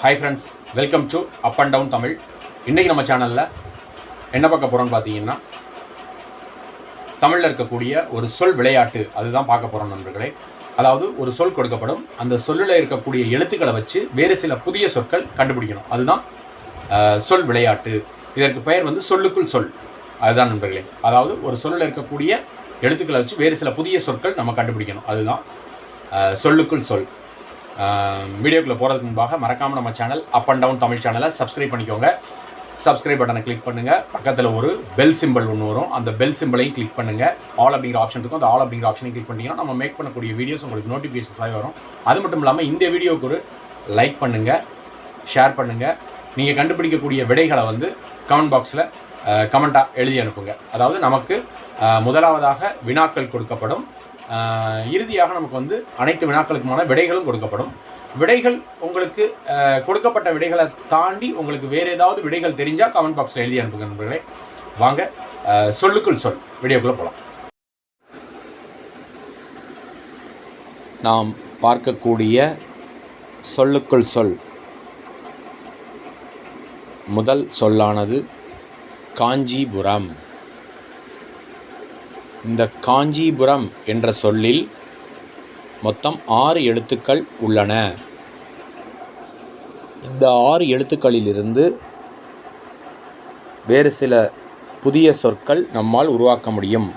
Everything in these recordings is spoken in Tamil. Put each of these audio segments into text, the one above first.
Hi friends, welcome to up and down Tamil. இன்றைக்கி நம்ம சேனலில் என்ன பார்க்க போகிறோம்னு பார்த்தீங்கன்னா, தமிழில் இருக்கக்கூடிய ஒரு சொல் விளையாட்டு அதுதான் பார்க்க போகிறோம் நண்பர்களே. அதாவது ஒரு சொல் கொடுக்கப்படும், அந்த சொல்லில் இருக்கக்கூடிய எழுத்துக்களை வச்சு வேறு சில புதிய சொற்கள் கண்டுபிடிக்கணும். அதுதான் சொல் விளையாட்டு. இதற்கு பெயர் சொல்லுக்குள் சொல். அதுதான் நண்பர்களே. அதாவது ஒரு சொல்லில் இருக்கக்கூடிய எழுத்துக்களை வச்சு வேறு சில புதிய சொற்கள் நம்ம கண்டுபிடிக்கணும். அதுதான் சொல்லுக்குள் சொல். வீடியோக்குள்ளே போகிறதுக்கு முன்பாக மறக்காமல் நம்ம channel up and down Tamil சேனலை சப்ஸ்கிரைப் பண்ணிக்கோங்க. சப்ஸ்கிரைப் பட்டனை கிளிக் பண்ணுங்கள். பக்கத்தில் ஒரு பெல் சிம்பிள் ஒன்று வரும், அந்த பெல் சிம்பிளையும் கிளிக் பண்ணுங்கள். ஆல் அப்படிங்கிற ஆப்ஷன் இருக்கும், அந்த ஆல் அப்படிங்கிற ஆப்ஷனையும் கிளிக் பண்ணிட்டீங்கன்னா நம்ம மேக் பண்ணக்கூடிய வீடியோஸ் உங்களுக்கு நோட்டிஃபிகேஷன்ஸாக வரும். அது மட்டும் இல்லாமல் இந்த வீடியோவுக்கு ஒரு லைக் பண்ணுங்கள், ஷேர் பண்ணுங்கள். நீங்கள் கண்டுபிடிக்கக்கூடிய விடைகளை கமெண்ட் பாக்ஸில் கமெண்ட்டாக எழுதி அனுப்புங்க. அதாவது நமக்கு முதலாவதாக வினாக்கள் கொடுக்கப்படும், இறுதியாக நமக்கு அனைத்து வினாக்களுக்குமான விடைகளும் கொடுக்கப்படும். விடைகள் உங்களுக்கு கொடுக்கப்பட்ட விடைகளை தாண்டி உங்களுக்கு வேறு ஏதாவது விடைகள் தெரிஞ்சால் கமெண்ட் பாக்ஸில் எழுதி அனுப்புங்க நண்பர்களே. வாங்க சொல்லுக்குள் சொல் வீடியோக்குள்ளே போகலாம். நாம் பார்க்கக்கூடிய சொல்லுக்குள் சொல் முதல் சொல்லானது காஞ்சிபுரம். இந்த காஞ்சிபுரம் என்ற சொல்லில் மொத்தம் 6 எழுத்துக்கள் உள்ளன. இந்த 6 எழுத்துக்களிலிருந்து வேறு சில புதிய சொற்கள் நம்மால் உருவாக்க முடியும்.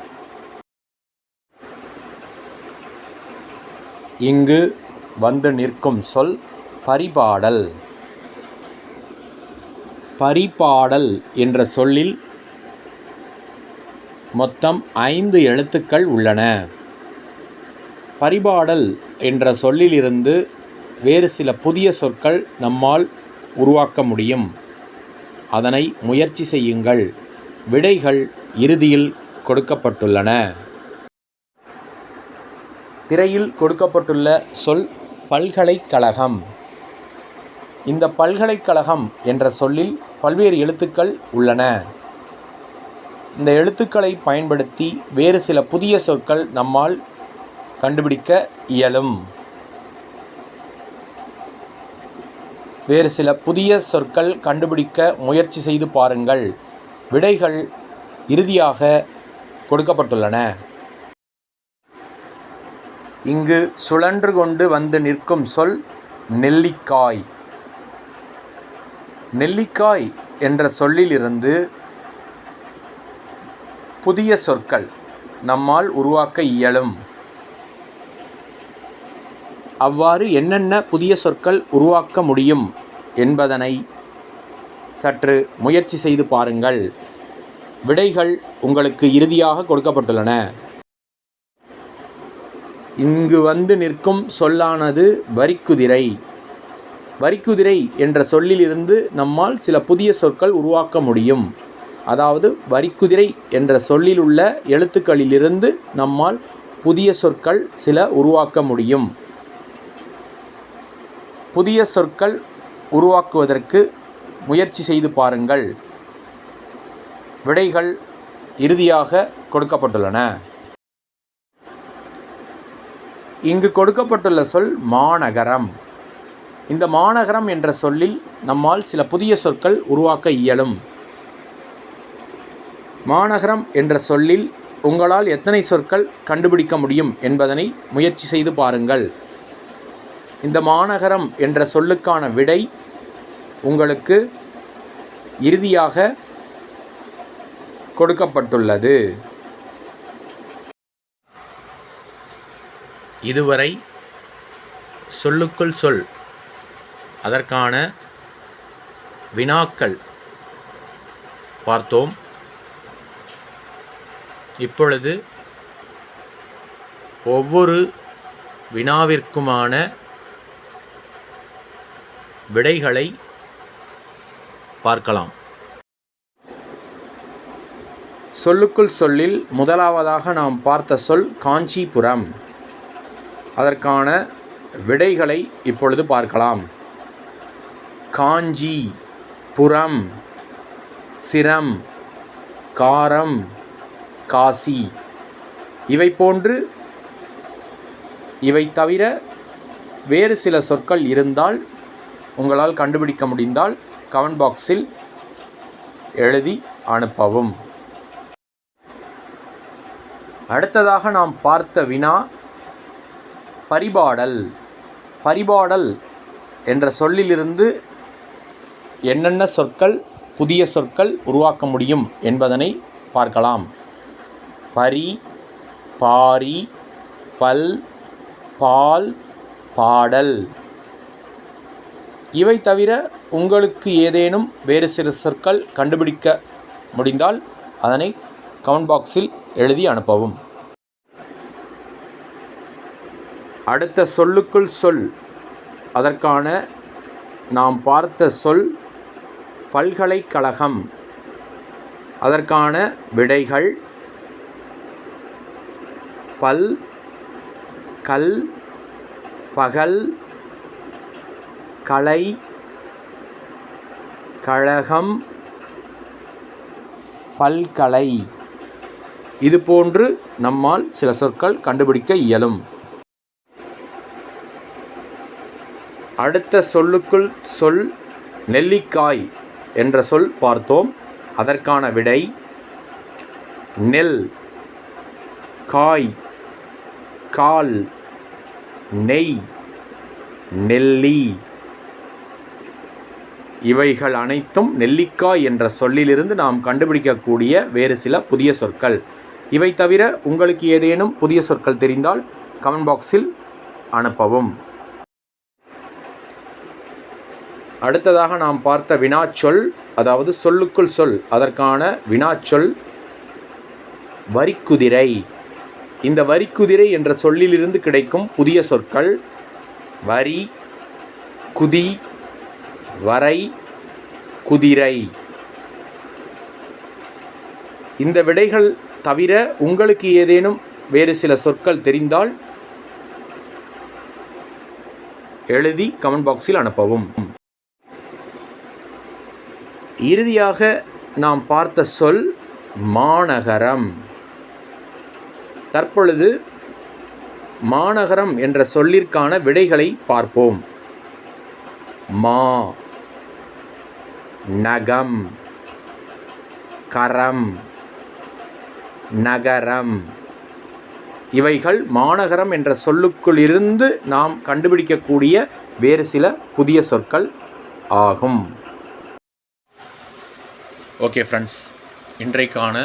இங்கு வந்து நிற்கும் சொல் பரிபாடல். பரிபாடல் என்ற சொல்லில் மொத்தம் 5 எழுத்துக்கள் உள்ளன. பரிபாடல் என்ற சொல்லிலிருந்து வேறு சில புதிய சொற்கள் நம்மால் உருவாக்க முடியும். அதனை முயற்சி செய்யுங்கள். விடைகள் இறுதியில் கொடுக்கப்பட்டுள்ளன. திரையில் கொடுக்கப்பட்டுள்ள சொல் பல்கலைக்கழகம். இந்த பல்கலைக்கழகம் என்ற சொல்லில் பல்வேறு எழுத்துக்கள் உள்ளன. இந்த எழுத்துக்களை பயன்படுத்தி வேறு சில புதிய சொற்கள் நம்மால் கண்டுபிடிக்க இயலும். வேறு சில புதிய சொற்கள் கண்டுபிடிக்க முயற்சி செய்து பாருங்கள். விடைகள் இறுதியாக கொடுக்கப்பட்டுள்ளன. இங்கு சுழன்று கொண்டு வந்து நிற்கும் சொல் நெல்லிக்காய். நெல்லிக்காய் என்ற சொல்லிலிருந்து புதிய சொற்கள் நம்மால் உருவாக்க இயலும். அவ்வாறு என்னென்ன புதிய சொற்கள் உருவாக்க முடியும் என்பதனை சற்று முயற்சி செய்து பாருங்கள். விடைகள் உங்களுக்கு இறுதியாக கொடுக்கப்பட்டுள்ளன. இங்கு வந்து நிற்கும் சொல்லானது வரிக்குதிரை. வரிக்குதிரை என்ற சொல்லிலிருந்து நம்மால் சில புதிய சொற்கள் உருவாக்க முடியும். அதாவது வரிக்குதிரை என்ற சொல்லில் உள்ள எழுத்துக்களிலிருந்து நம்மால் புதிய சொற்கள் சில உருவாக்க முடியும். புதிய சொற்கள் உருவாக்குவதற்கு முயற்சி செய்து பாருங்கள். விடைகள் இறுதியாக கொடுக்கப்பட்டுள்ளன. இங்கு கொடுக்கப்பட்டுள்ள சொல் மாநகரம். இந்த மாநகரம் என்ற சொல்லில் நம்மால் சில புதிய சொற்கள் உருவாக்க இயலும். மாநகரம் என்ற சொல்லில் உங்களால் எத்தனை சொற்கள் கண்டுபிடிக்க முடியும் என்பதனை முயற்சி செய்து பாருங்கள். இந்த மாநகரம் என்ற சொல்லுக்கான விடை உங்களுக்கு இறுதியாக கொடுக்கப்பட்டுள்ளது. இதுவரை சொல்லுக்குள் சொல் அதற்கான வினாக்கள் பார்த்தோம். இப்பொழுது ஒவ்வொரு வினாவிற்குமான விடைகளை பார்க்கலாம். சொல்லுக்குள் சொல்லில் முதலாவதாக நாம் பார்த்த சொல் காஞ்சிபுரம். அதற்கான விடைகளை இப்பொழுது பார்க்கலாம். காஞ்சி, புரம், சிரம், காரம், காசி. இவை தவிர வேறு சில சொற்கள் இருந்தால் உங்களால் கண்டுபிடிக்க முடிந்தால் கமெண்ட் பாக்ஸில் எழுதி அனுப்பவும். அடுத்ததாக நாம் பார்த்த வினா பரிபாடல். பரிபாடல் என்ற சொல்லிலிருந்து என்னென்ன சொற்கள், புதிய சொற்கள் உருவாக்க முடியும் என்பதனை பார்க்கலாம். பரி, பாரி, பல், பால், பாடல். இவை தவிர உங்களுக்கு ஏதேனும் வேறு சில சொற்கள் கண்டுபிடிக்க முடிந்தால் அதனை கமெண்ட் பாக்ஸில் எழுதி அனுப்பவும். அடுத்த சொல்லுக்குள் சொல். அதற்கான நாம் பார்த்த சொல் பல்கலைக்கழகம். அதற்கான விடைகள் பல், கல், பகல், கலை, கழகம், பல்கலை. இதுபோன்று நம்மால் சில சொற்கள் கண்டுபிடிக்க இயலும். அடுத்த சொல்லுக்குள் சொல் நெல்லிக்காய் என்ற சொல் பார்த்தோம். அதற்கான விடை நெல், காய், கால், நெய், நெல்லி. இவைகள் அனைத்தும் நெல்லிக்காய் என்ற சொல்லிலிருந்து நாம் கண்டுபிடிக்கக்கூடிய வேறு சில புதிய சொற்கள். இவை தவிர உங்களுக்கு ஏதேனும் புதிய சொற்கள் தெரிந்தால் கமெண்ட் பாக்ஸில் அனுப்பவும். அடுத்ததாக நாம் பார்த்த வினாச்சொல், அதாவது சொல்லுக்குள் சொல். அதற்கான வினாச்சொல் வரிக்குதிரை. இந்த வரிக்குதிரை என்ற சொல்லிலிருந்து கிடைக்கும் புதிய சொற்கள் வரி, குதி, வரை, குதிரை. இந்த விடைகள் தவிர உங்களுக்கு ஏதேனும் வேறு சில சொற்கள் தெரிந்தால் எழுதி கமெண்ட் பாக்ஸில் அனுப்பவும். இறுதியாக நாம் பார்த்த சொல் மாநகரம். தற்பொழுது மாநகரம் என்ற சொல்லிற்கான விடைகளை பார்ப்போம். மா, நகம், கரம், நகரம். இவைகள் மாநகரம் என்ற சொல்லுக்குள் இருந்து நாம் கண்டுபிடிக்கக்கூடிய வேறு சில புதிய சொற்கள் ஆகும். ஓகே ஃப்ரெண்ட்ஸ், இன்றைக்கான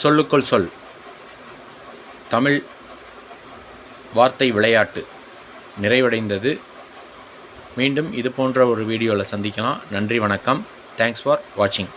சொல்லுக்குள் சொல் தமிழ் வார்த்தை விளையாட்டு நிறைவடைந்தது. மீண்டும் இது போன்ற ஒரு வீடியோவில் சந்திக்கலாம். நன்றி, வணக்கம். தேங்க்ஸ் ஃபார் வாட்சிங்.